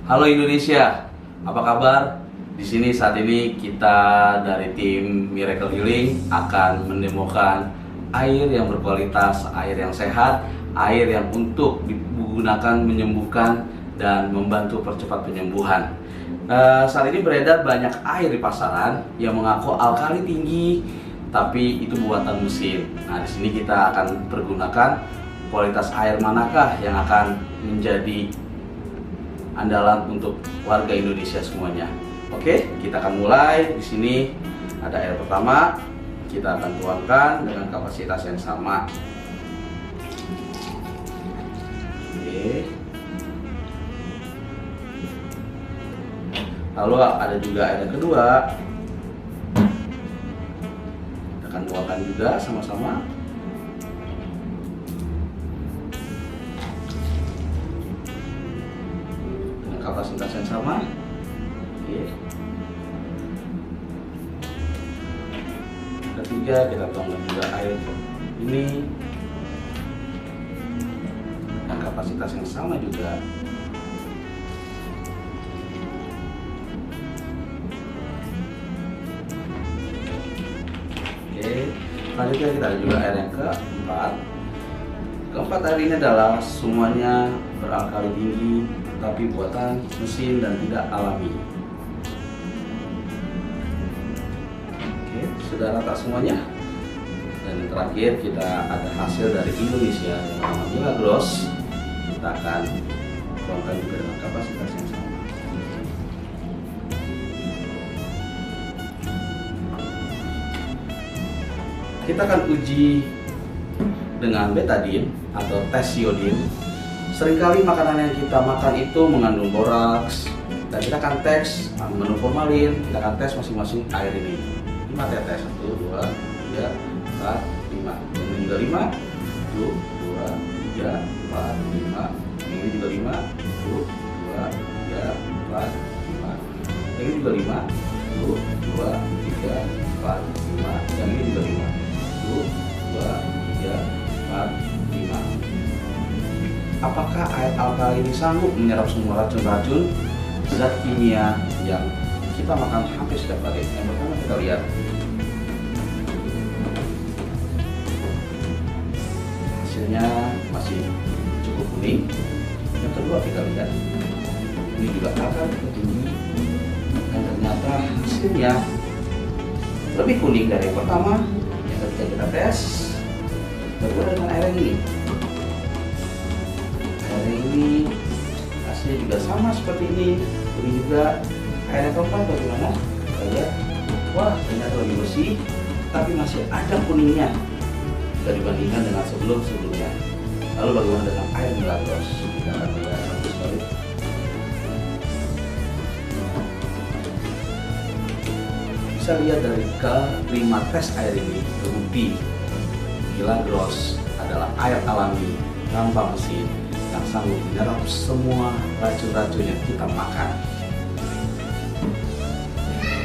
Halo Indonesia, apa kabar? Di sini saat ini kita dari tim Miracle Healing akan mendemokan air yang berkualitas, air yang sehat, air yang untuk digunakan menyembuhkan dan membantu percepat penyembuhan. Saat ini beredar banyak air di pasaran yang mengaku alkali tinggi, tapi itu buatan mesin. Nah, di sini kita akan pergunakan kualitas air manakah yang akan menjadi andalan untuk warga Indonesia semuanya. Oke, kita akan mulai. Di sini ada air pertama, kita akan tuangkan dengan kapasitas yang sama. Oke. Lalu ada juga air yang kedua. Kita akan tuangkan juga sama-sama. Kapasitas yang sama. Oke. Ketiga, kita tuangkan juga air ini dengan kapasitas yang sama juga. Oke, selanjutnya kita ada juga air yang keempat. Keempat air ini adalah semuanya beralkali tinggi, tapi buatan mesin dan tidak alami. Oke, sudah rata semuanya. Dan yang terakhir kita ada hasil dari Indonesia yang bernama Milagros. Kita akan tuangkan juga dengan kapasitas yang sama. Kita akan uji dengan betadine atau tes iodin. Seringkali makanan yang kita makan itu mengandung boraks, dan kita akan tes mengandung formalin. Kita akan tes masing-masing air ini. 5 tetes, 1, 2, 3, 4, 5. Yang ini juga 5, 1, 2, 3, 4, 5. Yang ini juga 5, 1, 2, 3, 4, 5. Yang ini juga 5, 1, 2, 3, 4, 5. Yang ini juga 5, 1, 2, 3, 4, 5. Apakah air alkali ini sanggup menyerap semua racun-racun zat kimia yang kita makan hampir setiap hari? Yang pertama kita lihat hasilnya masih cukup kuning. Yang kedua kita lihat ini juga alkali cukup tinggi, dan ternyata hasilnya lebih kuning dari yang pertama. Yang ketiga kita tes, kedua dengan air yang ini. Ini hasilnya juga sama seperti ini. Ini juga air yang keempat bagaimana? Kita lihat, wah ternyata lebih bersih, tapi masih ada kuningnya jika dibandingkan dengan sebelumnya. Lalu bagaimana dengan air Milagros? Kita akan melihat satu sekali. Bisa lihat dari kelima tes air ini terbukti Milagros adalah air alami tanpa mesin yang sanggup menyerap semua racun-racun yang kita makan.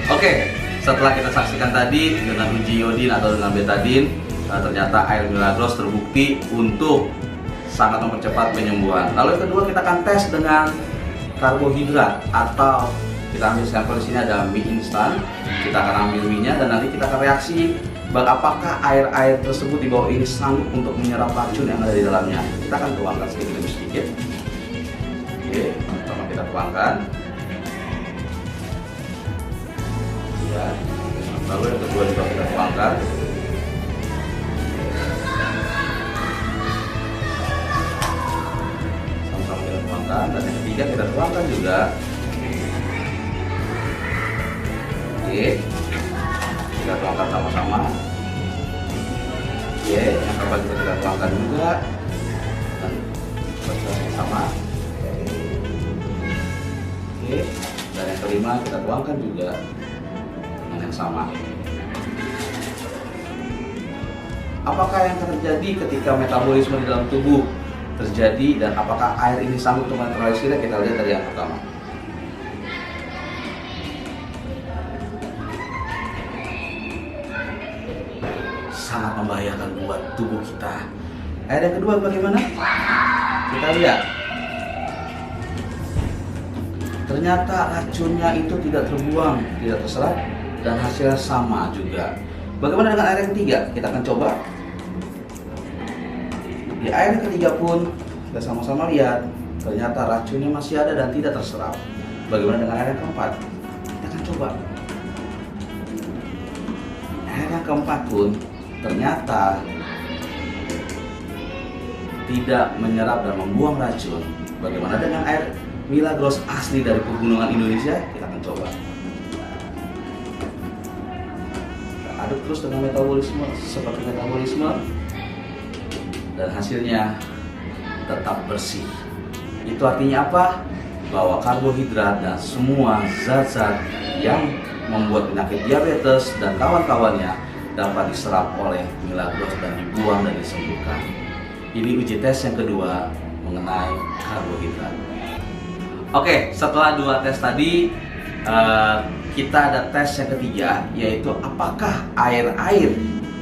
Oke, setelah kita saksikan tadi dengan uji iodin atau dengan betadine, ternyata air Milagros terbukti untuk sangat mempercepat penyembuhan. Lalu yang kedua kita akan tes dengan karbohidrat, atau kita ambil sampel di sini ada mie instan. Kita akan ambil mie-nya dan nanti kita akan reaksi apakah air-air tersebut di bawah ini sanggup untuk menyerap racun yang ada di dalamnya. Kita akan tuangkan sedikit demi sedikit. Oke, pertama kita tuangkan. Ya, lalu yang kedua juga kita tuangkan. Sama-sama kita tuangkan, dan yang ketiga kita tuangkan juga. Oke, kita tuangkan sama-sama. Oke, yang keempat kita tuangkan juga, dan prosesnya sama. Oke, dan yang kelima kita tuangkan juga dengan yang sama. Apakah yang terjadi ketika metabolisme di dalam tubuh terjadi, dan apakah air ini sanggup untuk menetralisirnya? Kita lihat dari yang pertama. Sangat membahayakan buat tubuh kita. Air yang kedua bagaimana? Kita lihat. ternyata racunnya itu tidak terbuang, tidak terserap, dan hasilnya sama juga. Bagaimana dengan air yang ketiga? Kita akan coba. Di air yang ketiga pun kita sama-sama lihat, ternyata racunnya masih ada dan tidak terserap. Bagaimana dengan air yang keempat? Kita akan coba. Air yang keempat pun ternyata tidak menyerap dan membuang racun. Bagaimana dengan air Milagros asli dari pegunungan Indonesia? Kita akan coba. Kita aduk terus dengan metabolisme seperti metabolisme, dan hasilnya tetap bersih. Itu artinya apa? Bahwa karbohidrat dan semua zat-zat yang membuat penyakit diabetes dan kawan-kawannya dapat diserap oleh Milagros dan dibuang dan disembuhkan. Ini uji tes yang kedua mengenai karbohidrat. Oke, setelah 2 tes tadi, kita ada tes yang ketiga, yaitu apakah air-air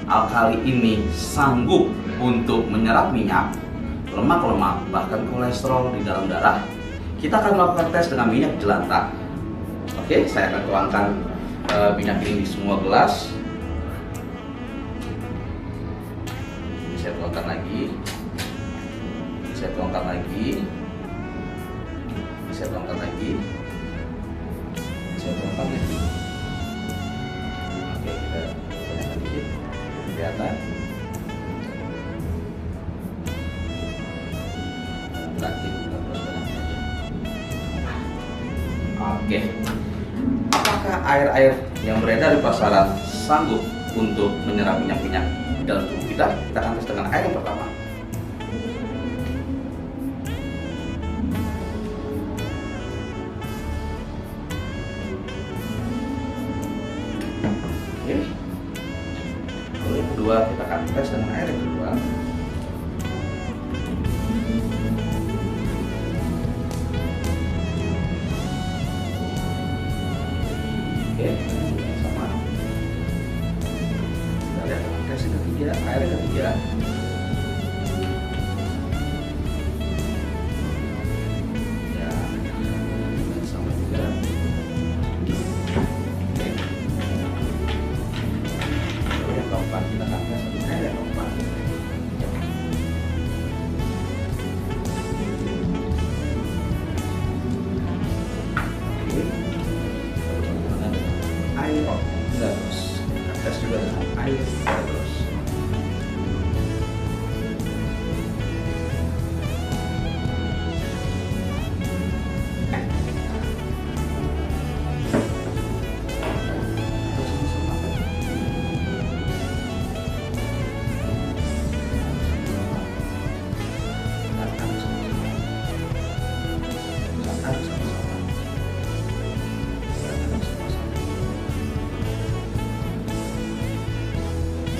alkali ini sanggup untuk menyerap minyak, lemak-lemak, bahkan kolesterol di dalam darah. Kita akan melakukan tes dengan minyak jelantah. Oke, saya akan tuangkan minyak ini di semua gelas. Saya tuangkan lagi. Saya tuangkan lagi. Saya tuangkan lagi. Saya tuangkan lagi. Oke, kita tuangkan dikit. Kelihatan. Terakhir kita terus banyak aja. Oke. Apakah air-air yang beredar di pasaran sanggup untuk menyerap minyak-minyak di dalam tubuh kita? Kita akan tes dengan air yang pertama. Oke. Lalu yang kedua, kita akan tes dengan air yang kedua. Oke, sama. Kita lihat tes yang ketiga, air yang ketiga. Ya, sama juga. Oke. Lalu yang keempat, kita akan tes dengan air yang keempat. Air Milagros. Kita tes juga dengan air Milagros.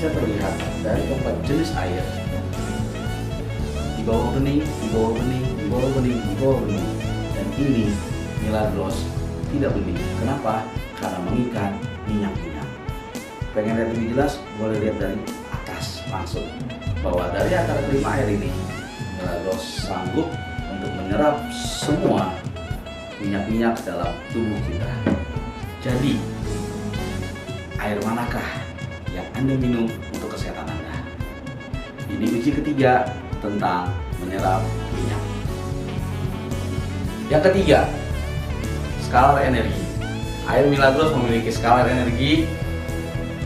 Bisa terlihat dari keempat jenis air, di bawah bening, di bawah bening, di bawah bening, di bawah bening, dan ini Milagros tidak bening. Kenapa? Karena mengikat minyak-minyak. Pengen lihat lebih jelas? Boleh lihat dari atas langsung, bahwa dari antara kelima air ini Milagros sanggup untuk menyerap semua minyak-minyak dalam tubuh kita. Jadi, air manakah yang Anda minum untuk kesehatan Anda? Ini uji ketiga tentang menyerap minyak. Yang ketiga, skalar energi. Air Milagros memiliki skalar energi.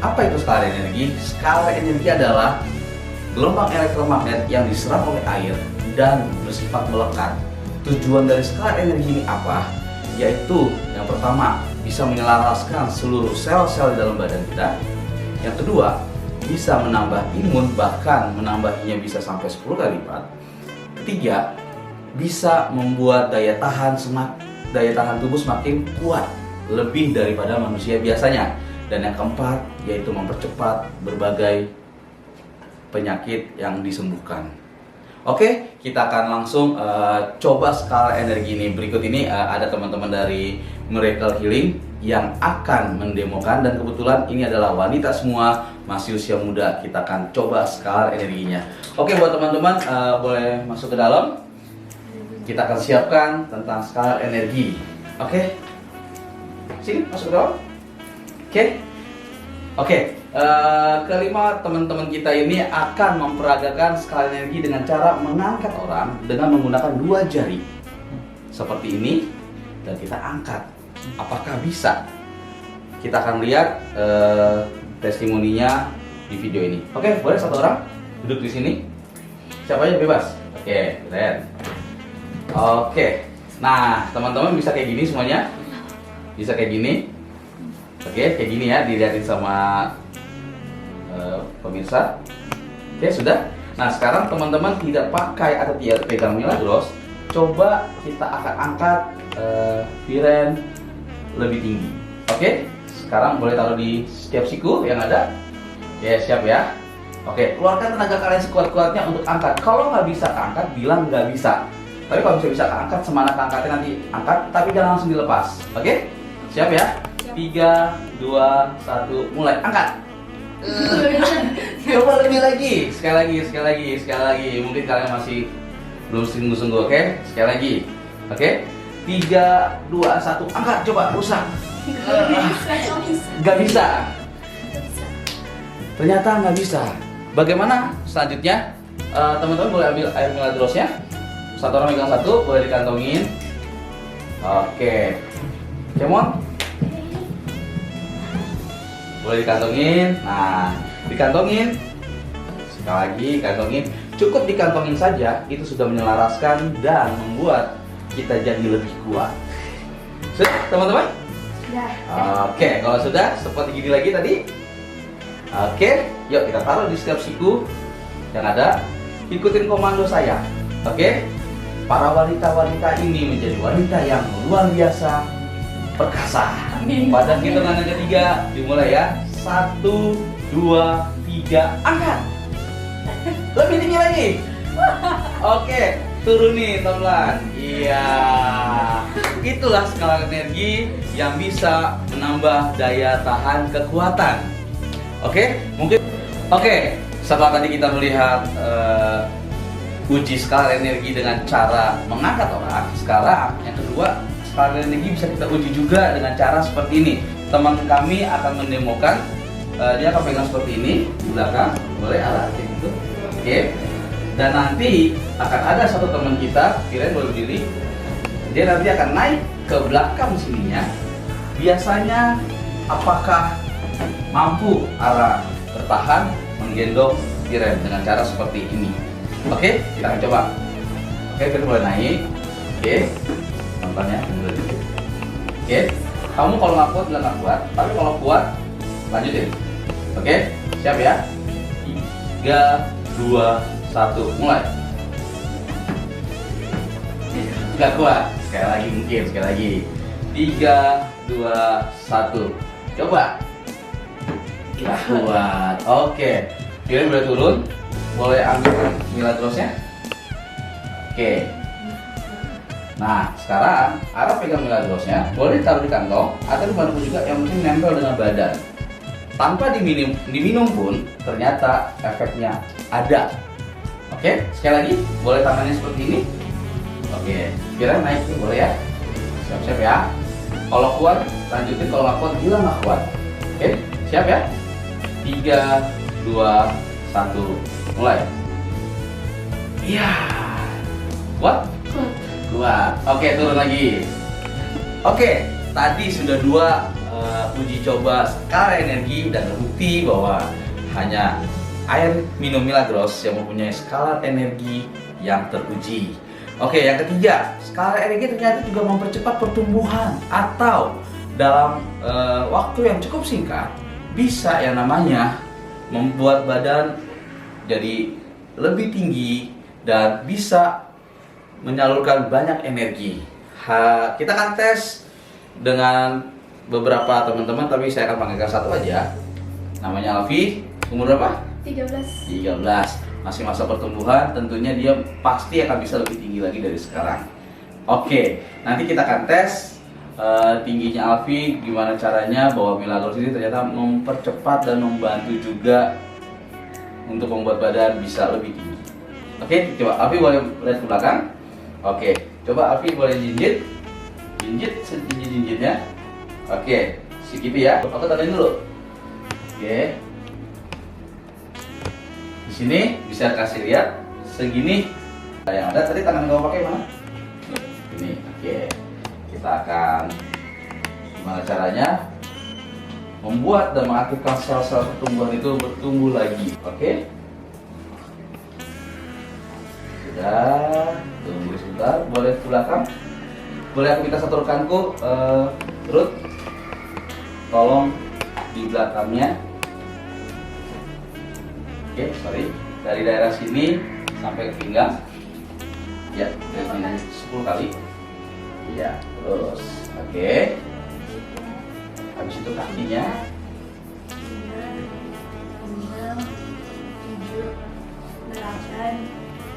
Apa itu skalar energi? Skalar energi adalah gelombang elektromagnet yang diserap oleh air dan bersifat melekat. Tujuan dari skalar energi ini apa? Yaitu yang pertama, bisa menyelaraskan seluruh sel-sel di dalam badan kita. Yang kedua, bisa menambah imun, bahkan menambahnya bisa sampai 10 kali lipat. Ketiga, bisa membuat daya tahan tubuh semakin kuat, lebih daripada manusia biasanya. Dan yang keempat, yaitu mempercepat berbagai penyakit yang disembuhkan. Oke, kita akan langsung coba skala energi ini. Berikut ini ada teman-teman dari Miracle Healing yang akan mendemokan, dan kebetulan ini adalah wanita semua, masih usia muda. Kita akan coba skala energinya. Oke, buat teman-teman boleh masuk ke dalam. Kita akan siapkan tentang skala energi. Oke. Sini, masuk ke dalam. Oke. Oke. Kelima, teman-teman kita ini akan memperagakan skala energi dengan cara mengangkat orang dengan menggunakan 2 jari. Seperti ini, dan kita angkat. Apakah bisa? Kita akan lihat testimoninya di video ini. Oke, boleh satu orang duduk di sini. Siapa aja bebas. Oke, keren. Oke. Nah, teman-teman bisa kayak gini semuanya. Bisa kayak gini. Oke, kayak gini ya, dilihatin sama pemirsa. Oke, sudah. Nah, sekarang teman-teman tidak pakai atau tidak pegang Milagros. Coba kita akan angkat Viren lebih tinggi. Oke, sekarang boleh taruh di setiap siku yang ada. Oke, siap ya. Oke, keluarkan tenaga kalian sekuat-kuatnya untuk angkat. Kalau nggak bisa angkat, bilang nggak bisa. Tapi kalau bisa angkat, semangat angkatnya nanti angkat, tapi jangan langsung dilepas. Oke, siap ya? 3, 2, 1, mulai angkat. Coba lebih lagi, sekali lagi. Mungkin kalian masih belum sungguh-sungguh. Oke, sekali lagi. Oke, 3, 2, 1, angkat. Coba rusak. Gak bisa. Ternyata nggak bisa. Bagaimana selanjutnya? Teman-teman boleh ambil air Milagros-nya. Satu orang megang satu, boleh dikantongin. Oke, Cemon, boleh dikantongin. Nah, dikantongin. Sekali lagi, kantongin. Cukup dikantongin saja, itu sudah menyelaraskan dan membuat kita jadi lebih kuat. Sudah, teman-teman? Sudah. Oke, kalau sudah, seperti gini lagi tadi. Oke, yuk kita taruh di setiap siku yang ada. Ikutin komando saya. Oke, para wanita-wanita ini menjadi wanita yang luar biasa perkasa. Pada hitungan yang ketiga, dimulai ya. 1, 2, 3, angkat. Lebih tinggi lagi. Oke, turunin pelan. Iya, itulah skala energi yang bisa menambah daya tahan kekuatan. Oke, mungkin. Oke, setelah tadi kita melihat uji skala energi dengan cara mengangkat orang, sekarang yang kedua, skala energi bisa kita uji juga dengan cara seperti ini. Teman kami akan mendemokan, dia akan pegang seperti ini di belakang, boleh arah kayak gitu. Oke, dan nanti akan ada satu teman kita, Viren boleh berdiri, dia nanti akan naik ke belakang sininya. Biasanya apakah mampu arah bertahan menggendong Viren dengan cara seperti ini. Oke, kita akan coba. Oke, kita mulai naik. Oke, contohnya. Oke, kamu kalau nggak kuat bilang nggak kuat, tapi kalau kuat lanjutin. Oke, siap ya? 3, 2, 1, mulai. Nggak kuat, sekali lagi mungkin, sekali lagi. 3, 2, 1, coba. Nggak kuat. Oke, Viren boleh turun. Boleh ambil Milagrosnya. Oke. Nah, sekarang Ara pegang Milagrosnya. Boleh ditaruh di kantong atau dibantu juga, yang penting nempel dengan badan. Tanpa diminum pun ternyata efeknya ada. Oke, sekali lagi boleh tangannya seperti ini. Oke, kira naik nih, boleh ya. Siap-siap ya. Kalau kuat lanjutin, kalau nggak kuat bilang nggak kuat. Oke, siap ya. 3, 2, 1, mulai. Iya. Kuat? Kuat. Oke, turun lagi. Oke, tadi sudah 2 uji coba skala energi dan terbukti bahwa hanya air minum Milagros yang mempunyai skala energi yang teruji. Oke, yang ketiga, skala energi ternyata juga mempercepat pertumbuhan atau dalam waktu yang cukup singkat bisa yang namanya membuat badan jadi lebih tinggi dan bisa menyalurkan banyak energi. Kita akan tes dengan beberapa teman-teman, tapi saya akan panggilkan satu aja. Namanya Alfi, umur berapa? 13. 13. Masih masa pertumbuhan, tentunya dia pasti akan bisa lebih tinggi lagi dari sekarang. Oke, nanti kita akan tes tingginya Alfi, gimana caranya bahwa Milagros ini ternyata mempercepat dan membantu juga untuk membuat badan bisa lebih tinggi. Oke, coba Alfi boleh lihat ke belakang. Oke, coba Alfi boleh jinjit. jinjitnya. Oke, segitu ya. Aku tandain dulu. Oke. Di sini bisa kasih lihat segini. Yang ada tadi tangan kamu pakai mana? Ini. Oke. Kita akan gimana caranya membuat dan mengaktifkan sel-sel pertumbuhan itu bertumbuh lagi. Oke. Sudah. Tunggu sebentar. Boleh ke belakang? Boleh aku minta satu rekanku, Ruth, tolong di belakangnya. Oke, sorry. Dari daerah sini sampai ke pinggang. Ya, dari pinggang 10 kali. Ya, terus. Oke. Habis itu kakinya. 5, 6, 7, 8,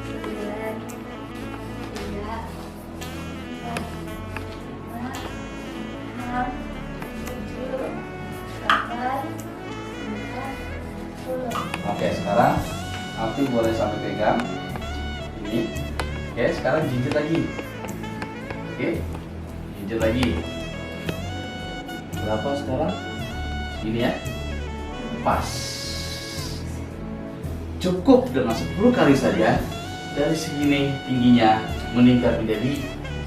9, 10, 6, 7, 8, 9, 10. Oke, sekarang Alfi boleh sampai pegang ini. Oke, sekarang jinjit lagi. Oke, jinjit lagi. Berapa sekarang? Ini ya, pas. Cukup dengan 10 kali saja. Dari segini tingginya meningkat menjadi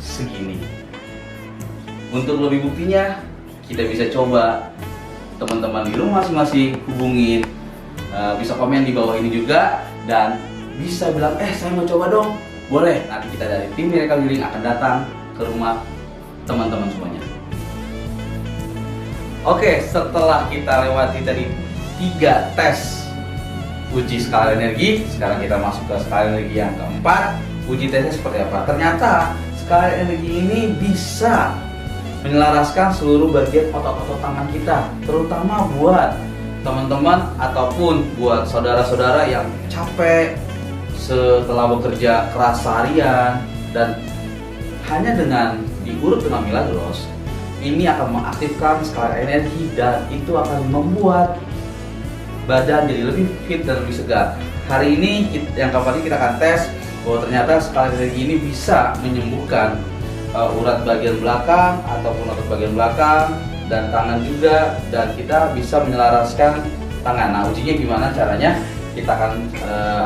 segini. Untuk lebih buktinya, kita bisa coba. Teman-teman di rumah masing-masing hubungin. Bisa komen di bawah ini juga dan bisa bilang saya mau coba dong, boleh. Nanti kita dari tim Miracle Healing akan datang ke rumah teman-teman semuanya. Oke, setelah kita lewati tadi 3 tes uji skala energi, sekarang kita masuk ke skala energi yang keempat. Uji tesnya seperti apa? Ternyata skala energi ini bisa menyelaraskan seluruh bagian otot-otot tangan kita, terutama buat teman-teman ataupun buat saudara-saudara yang capek setelah bekerja keras seharian, dan hanya dengan diurut dengan Milagros ini akan mengaktifkan skala energi dan itu akan membuat badan jadi lebih fit dan lebih segar. Hari ini yang kapan ini kita akan tes bahwa ternyata skala energi ini bisa menyembuhkan urat bagian belakang ataupun otot bagian belakang dan tangan juga, dan kita bisa menyelaraskan tangan. Nah, ujinya gimana caranya? Kita akan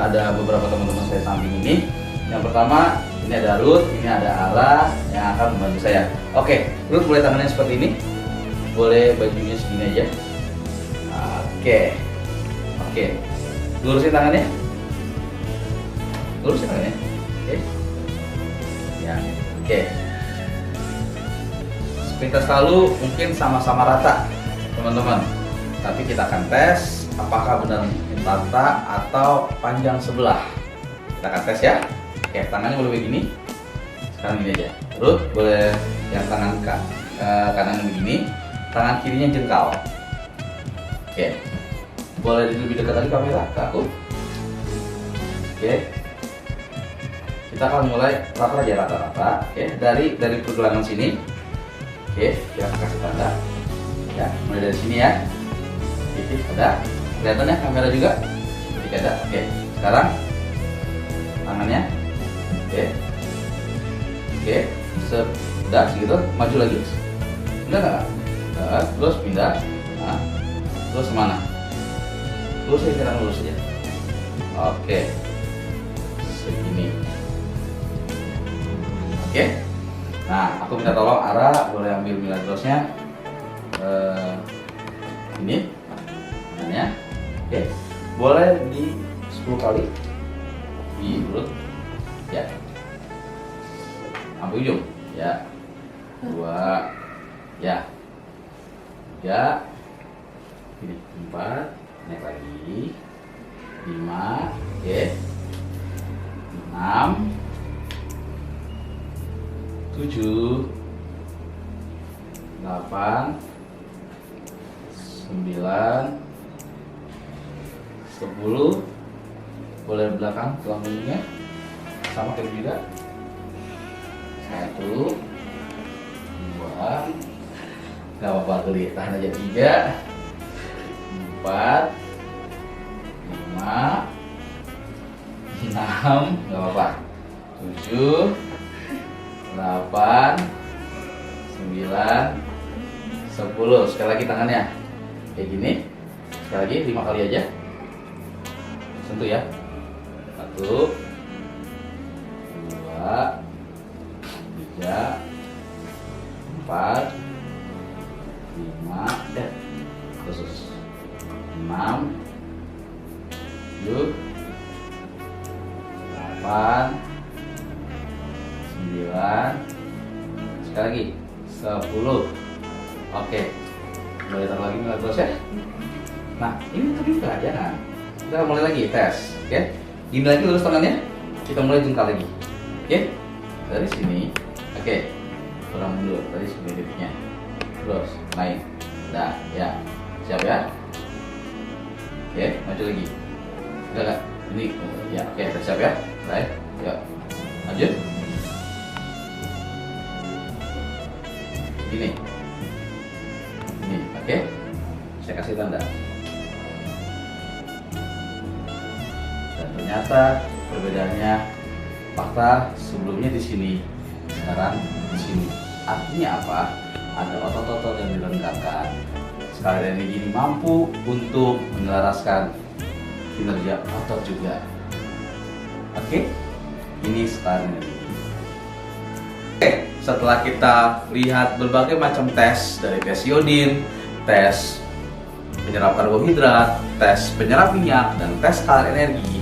ada beberapa teman-teman saya samping ini. Yang pertama, ini ada Ruth, ini ada Ala yang akan membantu saya. Oke, Ruth boleh tangannya seperti ini, boleh bajunya segini aja. Oke, lurusin tangannya, Oke, ya, oke. Sepintas lalu mungkin sama-sama rata teman-teman, tapi kita akan tes apakah benar rata atau panjang sebelah. Kita akan tes ya. Oke, tangannya boleh begini. Sekarang gini aja. Ruth boleh yang tangan kanan begini, tangan kirinya jengkal. Oke, boleh lebih dekat lagi kamera ke aku. Oke, kita akan mulai rata-rata. Oke, dari pergelangan sini. Oke, kita akan kasih tanda. Ya, mulai dari sini ya. Titik ada. Kelihatan ya kamera juga. Titik ada. Oke, sekarang tangannya. Oke, sudah segitu. Maju lagi. Enggak. Terus pindah. Nah, terus kemana? Lurus aja, sekarang lurus aja. Oke, segini. Oke. Nah, aku minta tolong Ara boleh ambil Milagrosnya. Ini tangannya. Oke. Boleh di 10 kali di mulut. Ya. Sampai ujung. Ya. 2. Ya. 3. Ini 4. Naik lagi. 5. Oke. 6. 7, 8, 9, 10. Boleh belakang tulang punggungnya sama kayak juga. 1, 2, nggak apa-apa geli, tahan aja. 3, 4, 5, 6, nggak apa-apa. 7, 8, 9, 9, 10. Sekali lagi tangannya kayak gini. Sekali lagi 5 kali aja. Sentuh ya. 1, 2, 3, 4, 5, khusus 6, 7, 8, 9, sekali lagi 10. Oke, boleh taruh lagi nilai plus ya. Nah, ini tuh juga jangan. Kita mulai lagi tes, oke? Gini lagi lurus tangannya. Kita mulai jengkal lagi, oke? Dari sini, oke. Kurang mundur, tadi sini titiknya. Terus naik. Nah, ya, siap ya? Oke, maju lagi. Udah nggak? Ini, ya, oke, udah siap ya? Baik, yuk, maju. Ini, oke? Saya kasih tanda. Dan ternyata perbedaannya fakta sebelumnya di sini, sekarang di sini. Artinya apa? Ada otot-otot yang dilengkapkan. Sekalian ini gini mampu untuk menyelaraskan kinerja otot juga. Oke, ini sekarang ini. Oke, setelah kita lihat berbagai macam tes dari tes iodin, tes penyerap karbohidrat, tes penyerap minyak, dan tes kadar energi,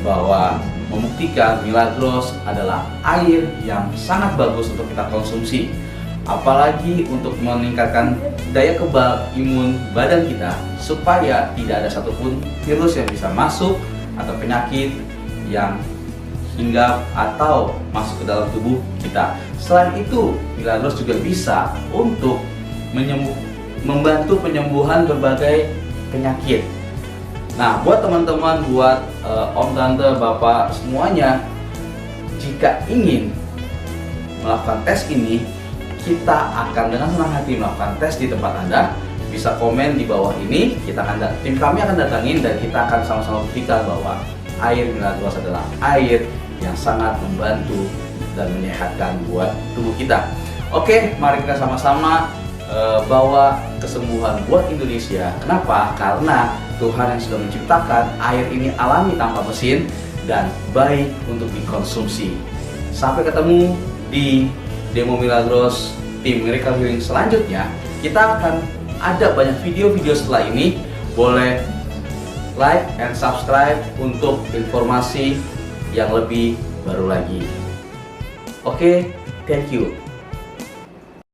bahwa membuktikan Milagros adalah air yang sangat bagus untuk kita konsumsi, apalagi untuk meningkatkan daya kebal imun badan kita supaya tidak ada satupun virus yang bisa masuk atau penyakit yang hinggap atau masuk ke dalam tubuh kita. Selain itu, Milagros juga bisa untuk membantu penyembuhan berbagai penyakit. Nah, buat teman-teman, buat om, tante, bapak semuanya, jika ingin melakukan tes ini, kita akan dengan senang hati melakukan tes di tempat Anda. Bisa komen di bawah ini, tim kami akan datangin dan kita akan sama-sama buktikan bahwa air Milagros adalah air yang sangat membantu dan menyehatkan buat tubuh kita. Oke, mari kita sama-sama bawa kesembuhan buat Indonesia. Kenapa? Karena Tuhan yang sudah menciptakan air ini alami tanpa mesin dan baik untuk dikonsumsi. Sampai ketemu di Demo Milagros tim Miracle Healing selanjutnya. Kita akan ada banyak video-video setelah ini. Boleh like and subscribe untuk informasi yang lebih baru lagi. Oke, thank you.